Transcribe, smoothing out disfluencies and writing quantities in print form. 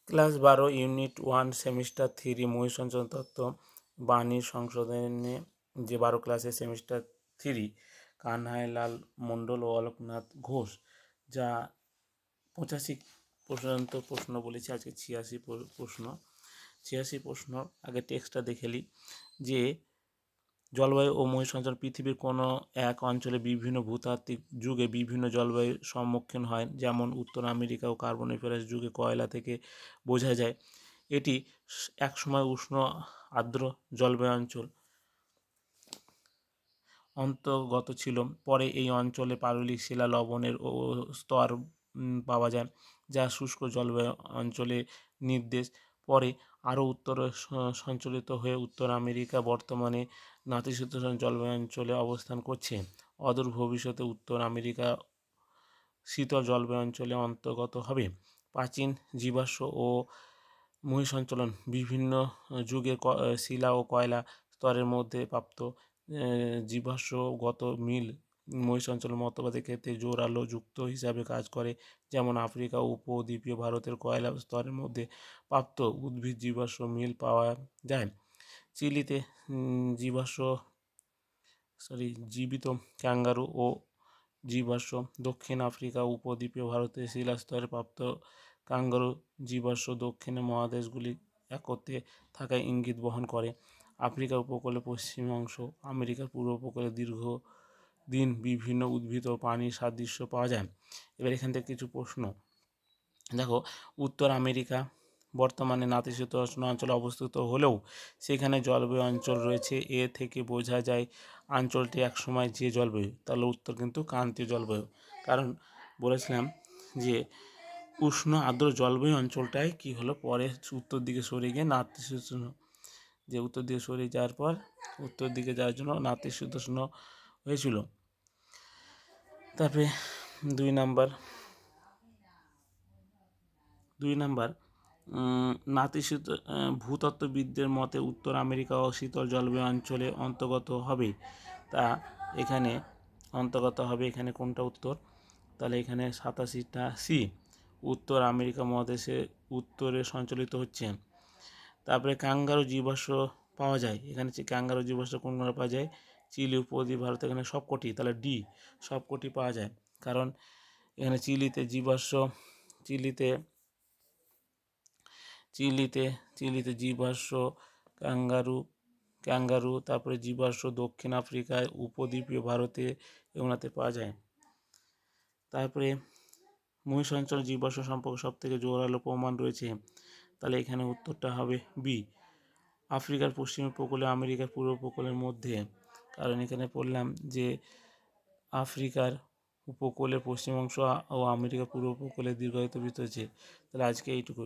Class 12 unit 1 semester 3 মহাসঞ্চালন তত্ত্ব বাণী সংশোধনে যে 12 ক্লাসের সেমিস্টার 3 কানহাইলাল মণ্ডল ও অলোকনাথ ঘোষ যা 85 পর্যন্ত প্রশ্ন বলেছে, আজকে 86 প্রশ্ন। আগে টেক্সটটা দেখে নিই যে জলবায়ু ও মহাসঞ্চালন পৃথিবীর কোনো এক অঞ্চলে বিভিন্ন ভূতাত্ত্বিক যুগে বিভিন্ন জলবায়ুর সম্মুখীন হয়, যেমন উত্তর আমেরিকা ও কার্বনিফেরাস যুগে কয়লা থেকে বোঝা যায়। এটি একসময় উষ্ণ আর্দ্র জলবায়ু অঞ্চল অন্তর্গত ছিল। পরে এই অঞ্চলে পাললিক শিলা লবণের ও স্তর পাওয়া যায়, যা শুষ্ক জলবায়ু অঞ্চলে নির্দেশ। পরে আরও উত্তরে সঞ্চালিত হয়ে উত্তর আমেরিকা বর্তমানে নাতিশীতোষ্ণ জলবায়ু অঞ্চলে অবস্থান করছে। অদূর ভবিষ্যতে উত্তর আমেরিকা শীতল জলবায়ু অঞ্চলে অন্তর্গত হবে। প্রাচীন জীবাশ্ম ও মহাসঞ্চালন বিভিন্ন যুগে শিলা ও কয়লা স্তরের মধ্যে প্রাপ্ত জীবাশ্মগত মিল মহাসঞ্চালন মতবাদের ক্ষেত্রে জোরালো যুক্ত হিসাবে কাজ করে। যেমন আফ্রিকা উপদ্বীপীয় ভারতের কয়লা স্তরের মধ্যে প্রাপ্ত উদ্ভিদ জীবাশ্ম মিল পাওয়া যায়। চিলিতে জীবিত ক্যাঙ্গারু ও জীবাশ্ম, দক্ষিণ আফ্রিকা উপদ্বীপীয় ভারতের শিলাস্তরে প্রাপ্ত ক্যাঙ্গারু জীবাশ্ম দক্ষিণের মহাদেশগুলি একত্রে থাকার ইঙ্গিত বহন করে। আফ্রিকার উপকূলে পশ্চিম অংশ, আমেরিকার পূর্ব উপকূলে দীর্ঘদিন বিভিন্ন উদ্ভিদ ও প্রাণীর সাদৃশ্য পাওয়া যায়। এবার এখান থেকে কিছু প্রশ্ন দেখো। উত্তর আমেরিকা বর্তমানে নাতিশীতোষ্ণ অঞ্চলে অবস্থিত হলেও সেখানে জলবায়ু অঞ্চল রয়েছে। এ থেকে বোঝা যায় অঞ্চলটি একসময় যে জলবায়ু, তাহলে উত্তর কিন্তু ক্রান্তীয় জলবায়ু। কারণ বলেছিলাম যে উষ্ণ আর্দ্র জলবায়ু অঞ্চলটাই কি হলো, পরে উত্তর দিকে সরে গিয়ে নাতিশীতোষ্ণ, যে উত্তর দিকে সরে যাওয়ার পর উত্তর দিকে যাওয়ার জন্য নাতিশীতোষ্ণ হয়েছিল। তারপরে 2 নাম্বার ভূতত্ত্ববিদদের মতে উত্তর আমেরিকা ও শীতল জলবায়ু অঞ্চলে অন্তর্গত হবে। তা এখানে অন্তর্গত হবে, এখানে কোনটা উত্তর? তাহলে এখানে 87টা সি, উত্তর আমেরিকা মহাদেশে উত্তরে সঞ্চালিত হচ্ছে। তারপরে ক্যাঙ্গারু জীবাশ্ম পাওয়া যায়, এখানে ক্যাঙ্গারু জীবাশ্ম কোনগুলো পাওয়া যায়? চিলি উপদ্বীপ ভারত, এখানে সবকটি, তাহলে ডি সবকটি পাওয়া যায়। কারণ এখানে চিলিতে জীবাশ্ম ক্যাঙ্গারু, তারপরে জীবাশ্ম দক্ষিণ আফ্রিকায় উপদ্বীপীয় ভারতে এগুলোতে পাওয়া যায়। তারপরে মহাসঞ্চালন জীবাশ্ম সম্পর্কে সবথেকে জোরালো প্রমাণ রয়েছে, তাহলে এখানে উত্তরটা হবে বি, আফ্রিকার পশ্চিম উপকূলে আমেরিকার পূর্ব উপকূলের মধ্যে। কারণ এখানে পড়লাম যে আফ্রিকার উপকূলের পশ্চিম অংশ ও আমেরিকার পূর্ব উপকূলে দীর্ঘায়িত বিস্তৃত হয়েছে। তাহলে আজকে এইটুকু।